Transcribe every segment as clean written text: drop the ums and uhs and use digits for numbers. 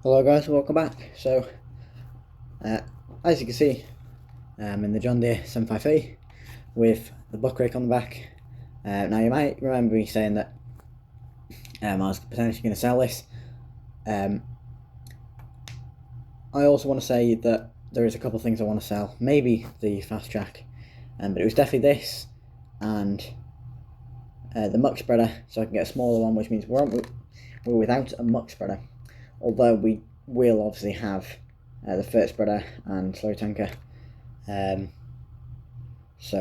Hello guys, welcome back. Uh, as you can see, I'm in the John Deere 753 with the buck rake on the back. Now you might remember me saying that I was potentially going to sell this. I also want to say that there is a couple of things I want to sell. Maybe the fast track, but it was definitely this and the muck spreader, so I can get a smaller one, which means we're without a muck spreader. Although we will obviously have the first spreader and slow tanker, so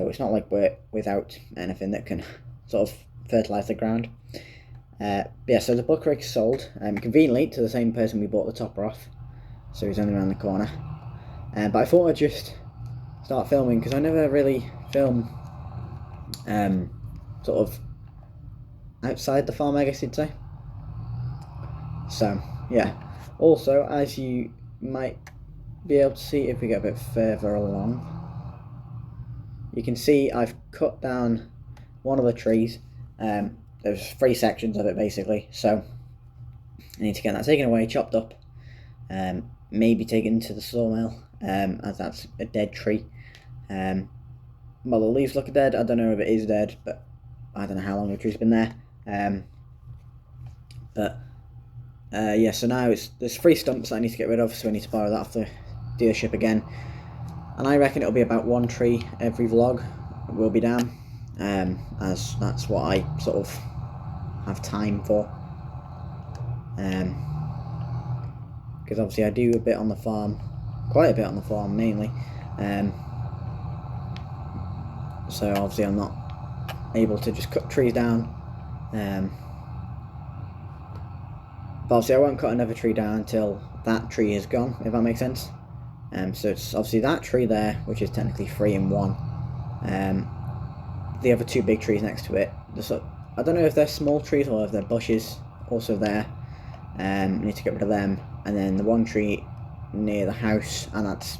it's not like we're without anything that can sort of fertilise the ground. Yeah, so the buck rake sold conveniently to the same person we bought the topper off, so he's only around the corner. But I thought I'd just start filming because I never really film sort of outside the farm, I guess you'd say. So yeah, also as you might be able to see if we get a bit further along, you can see I've cut down one of the trees. There's 3 sections of it basically, so I need to get that taken away, chopped up, maybe taken to the sawmill, as that's a dead tree. Well, the leaves look dead. I don't know if it is dead, but I don't know how long the tree's been there. Yeah, so now there's 3 stumps that I need to get rid of, so I need to borrow that off the dealership again. And I reckon it'll be about 1 tree every vlog will be down, as that's what I sort of have time for. Because obviously I do a bit on the farm, quite a bit on the farm mainly. So obviously I'm not able to just cut trees down. But obviously I won't cut another tree down until that tree is gone, if that makes sense. So it's obviously that tree there, which is technically 3 in 1. The other 2 big trees next to it, I don't know if they're small trees or if they're bushes, also there. I need to get rid of them. And then the 1 tree near the house, and that's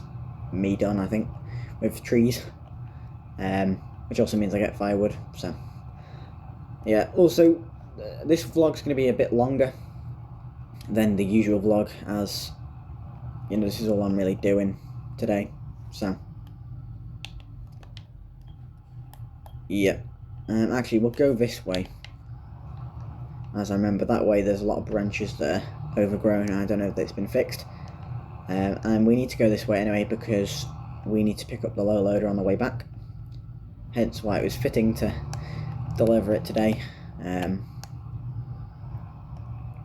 me done, I think, with trees. Which also means I get firewood, so yeah. Also, this vlog's going to be a bit longer than the usual vlog, as you know, this is all I'm really doing today. So yeah, actually we'll go this way, as I remember that way there's a lot of branches that are overgrown. I don't know if it's been fixed, and we need to go this way anyway because we need to pick up the low loader on the way back, hence why it was fitting to deliver it today.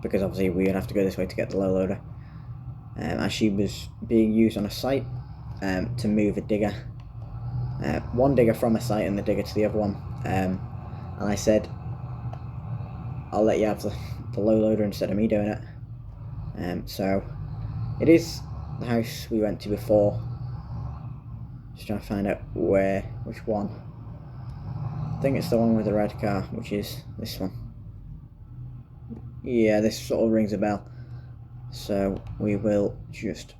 Because obviously we would have to go this way to get the low loader, as she was being used on a site to move a digger, one digger from a site and the digger to the other one, and I said I'll let you have the low loader instead of me doing it. So it is the house we went to before, just trying to find out which one. I think it's the one with the red car, which is this one. Yeah, this sort of rings a bell. So we will just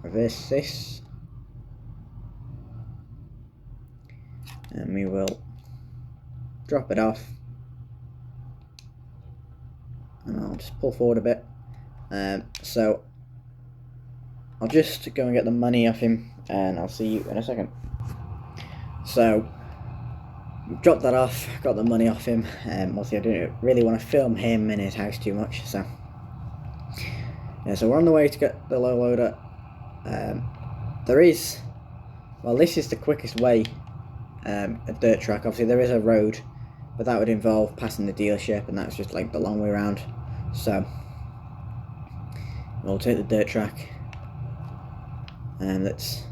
reverse this, and we will drop it off, and I'll just pull forward a bit. So I'll just go and get the money off him, and I'll see you in a second. So dropped that off, got the money off him. Obviously I didn't really want to film him in his house too much, so yeah, so we're on the way to get the low loader. This is the quickest way, a dirt track. Obviously there is a road, but that would involve passing the dealership, and that's just like the long way around. So we'll take the dirt track, and that's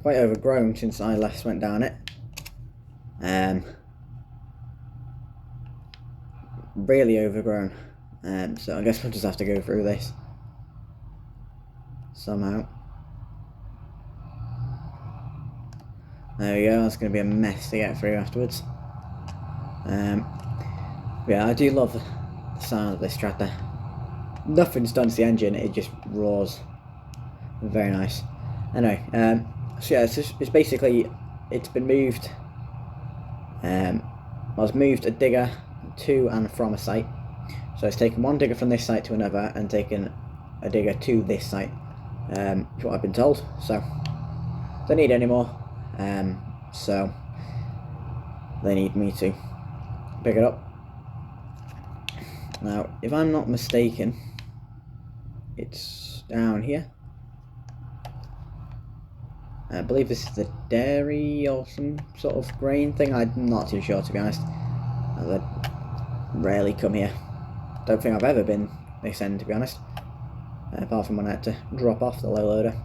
quite overgrown since I last went down it. Really overgrown, so I guess we'll just have to go through this somehow. There we go. That's going to be a mess to get through afterwards. Yeah, I do love the sound of this tractor. Nothing's done to the engine, it just roars. Very nice. Anyway, so yeah, it's basically, it's been moved. I was moved a digger to and from a site, So it's taken one digger from this site to another and taken a digger to this site, is what I've been told. So don't need any more, so they need me to pick it up. Now, if I'm not mistaken, it's down here. I believe this is the dairy or some sort of grain thing. I'm not too sure, to be honest, as I rarely come here. Don't think I've ever been this end, to be honest, apart from when I had to drop off the low loader.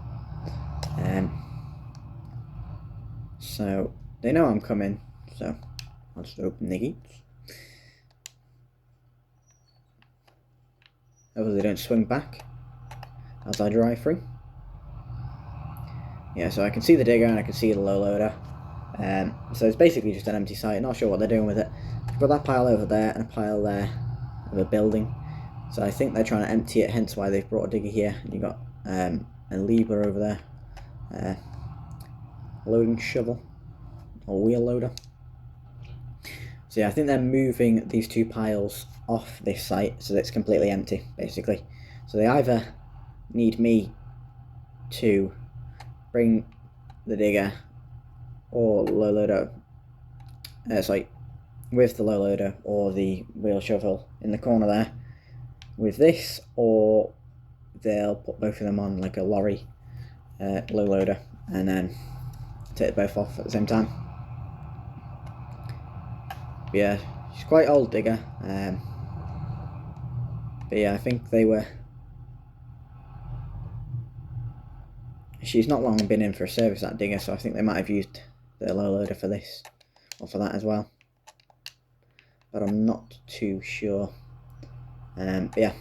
So they know I'm coming, so I'll just open the gates. Hopefully they don't swing back as I drive through. Yeah, so I can see the digger and I can see the low loader. So it's basically just an empty site. Not sure what they're doing with it. I've got that pile over there and a pile there of a building. So I think they're trying to empty it, hence why they've brought a digger here. And you've got a lever over there. Loading shovel or wheel loader. So yeah, I think they're moving these two piles off this site so that it's completely empty, basically. So they either need me to bring the digger or low loader, with the low loader or the wheel shovel in the corner there with this, or they'll put both of them on like a lorry low loader and then take both off at the same time. But yeah, she's quite old digger, but yeah, I think they were, she's not long been in for a service, that digger, so I think they might have used the low loader for this or for that as well, but I'm not too sure. But yeah,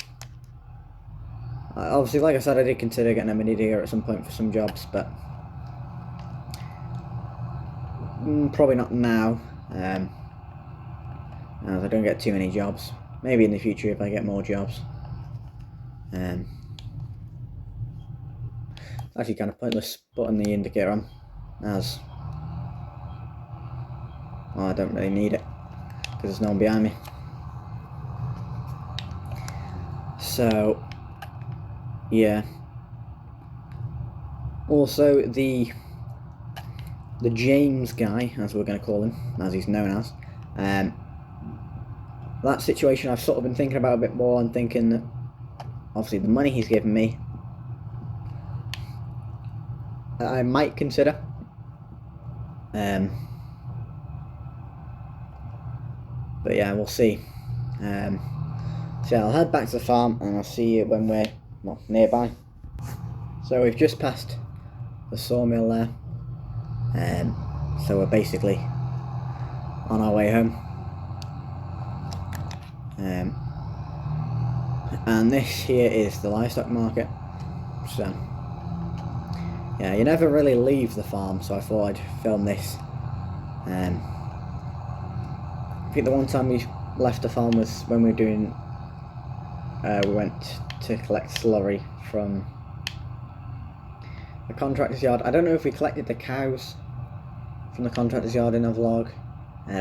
obviously, like I said, I did consider getting a mini digger at some point for some jobs, but probably not now, as I don't get too many jobs. Maybe in the future if I get more jobs. Actually kind of pointless putting the indicator on, as well, I don't really need it because there's no one behind me. So yeah, also the James guy, as we're going to call him, as he's known as, that situation I've sort of been thinking about a bit more, and thinking that obviously the money he's given me I might consider, but yeah, we'll see. So yeah, I'll head back to the farm and I'll see you when we're nearby. So we've just passed the sawmill there, so we're basically on our way home. And this here is the livestock market. So yeah, you never really leave the farm, so I thought I'd film this. I think the one time we left the farm was when we were doing, we went to collect slurry from the contractor's yard. I don't know if we collected the cows from the contractor's yard in a vlog.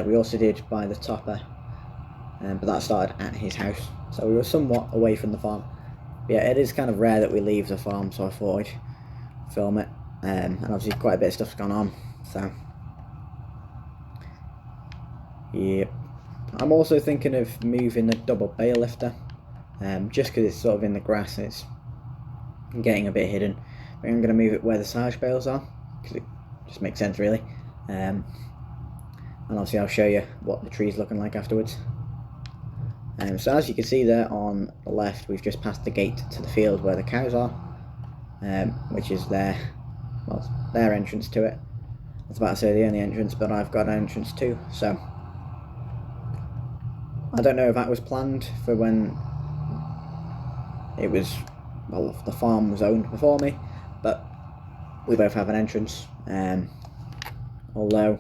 We also did buy the topper, but that started at his house, so we were somewhat away from the farm. But yeah, it is kind of rare that we leave the farm, so I thought I'd film it, and obviously quite a bit of stuff's gone on, so yeah. I'm also thinking of moving the double bale lifter, just because it's sort of in the grass and it's getting a bit hidden. I think I'm going to move it where the silage bales are, because it just makes sense really, and obviously I'll show you what the tree's looking like afterwards. So as you can see there on the left, we've just passed the gate to the field where the cows are, which is their entrance to it. I was about to say the only entrance, but I've got an entrance too, so I don't know if that was planned for when it was, well, the farm was owned before me, but we both have an entrance, although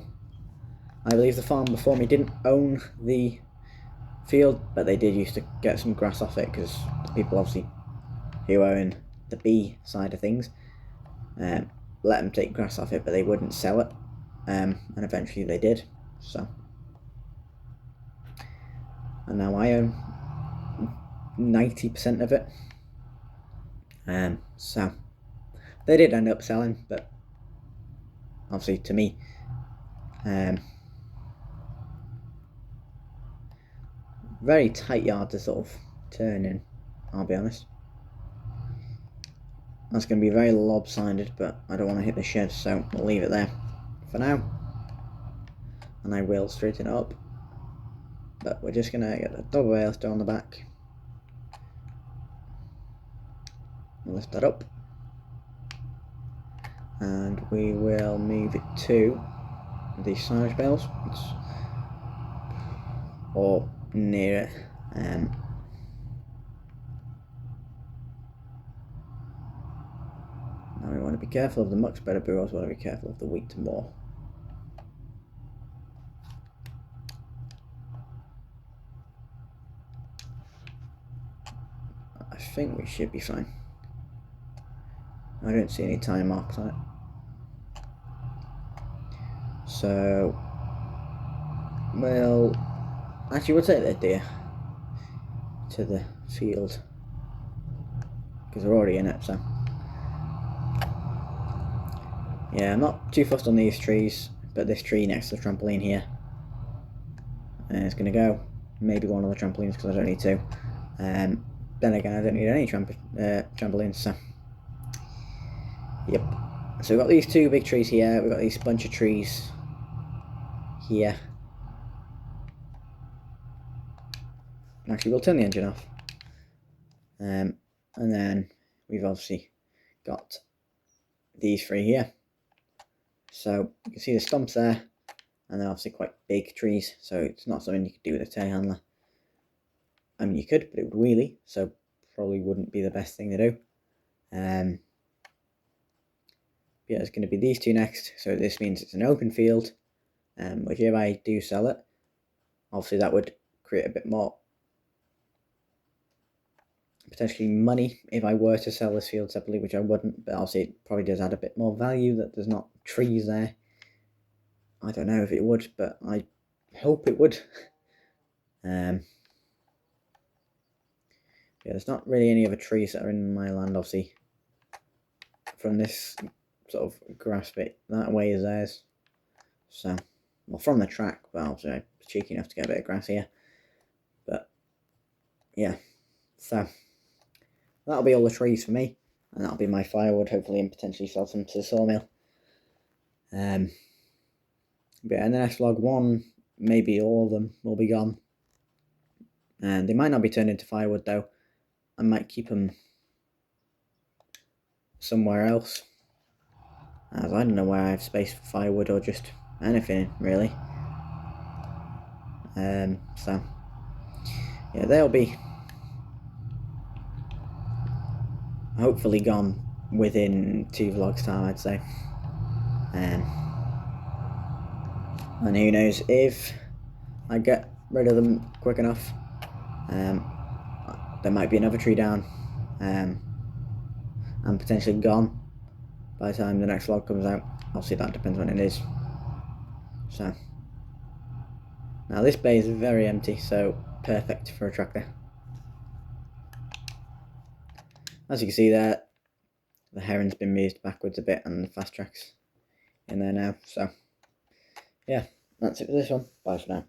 I believe the farm before me didn't own the field, but they did used to get some grass off it, because the people obviously who own the bee side of things let them take grass off it, but they wouldn't sell it, and eventually they did. So, and now I own 90% of it. So they did end up selling, but obviously to me, very tight yard to sort of turn in, I'll be honest. That's going to be very lopsided, but I don't want to hit the shed, so we'll leave it there for now. And I will straighten it up. But we're just going to get the double baluster on the back. Lift that up. And we will move it to the side bales. Or near it. Now we want to be careful of the muck spreader, but we also want to be careful of the wheat more. I think we should be fine. I don't see any time marks on it. So, well, actually we'll take the deer to the field because we're already in it, so. Yeah, I'm not too fussed on these trees, but this tree next to the trampoline here. And it's going to go. Maybe one of the trampolines because I don't need two. Then again, I don't need any trampolines, so. Yep. So we've got these two big trees here, we've got these bunch of trees here. Actually, we'll turn the engine off. And then we've obviously got these three here. So you can see the stumps there, and they're obviously quite big trees, so it's not something you could do with a telehandler. I mean, you could, but it would wheelie, so probably wouldn't be the best thing to do. Yeah, it's going to be these two next, so this means it's an open field, which if I do sell it, obviously that would create a bit more potentially money if I were to sell this field separately, which I wouldn't, but obviously it probably does add a bit more value that there's not trees there. I don't know if it would, but I hope it would. Yeah, there's not really any other trees that are in my land, obviously. From this sort of grass bit, that way is theirs. So, well, from the track, but obviously I'm cheeky enough to get a bit of grass here. But, yeah, so that'll be all the trees for me, and that'll be my firewood, hopefully, and potentially sell some to the sawmill. But in the next vlog, one, maybe all of them will be gone. And they might not be turned into firewood, though. I might keep them somewhere else, as I don't know where I have space for firewood or just anything, really. So, yeah, they'll be hopefully gone within 2 vlogs time, I'd say. And who knows, if I get rid of them quick enough, there might be another tree down, and potentially gone by the time the next vlog comes out. Obviously that depends when it is. So, now this bay is very empty, so perfect for a tractor. As you can see there, the heron's been moved backwards a bit and the fast track's in there now. So, yeah, that's it for this one. Bye for now.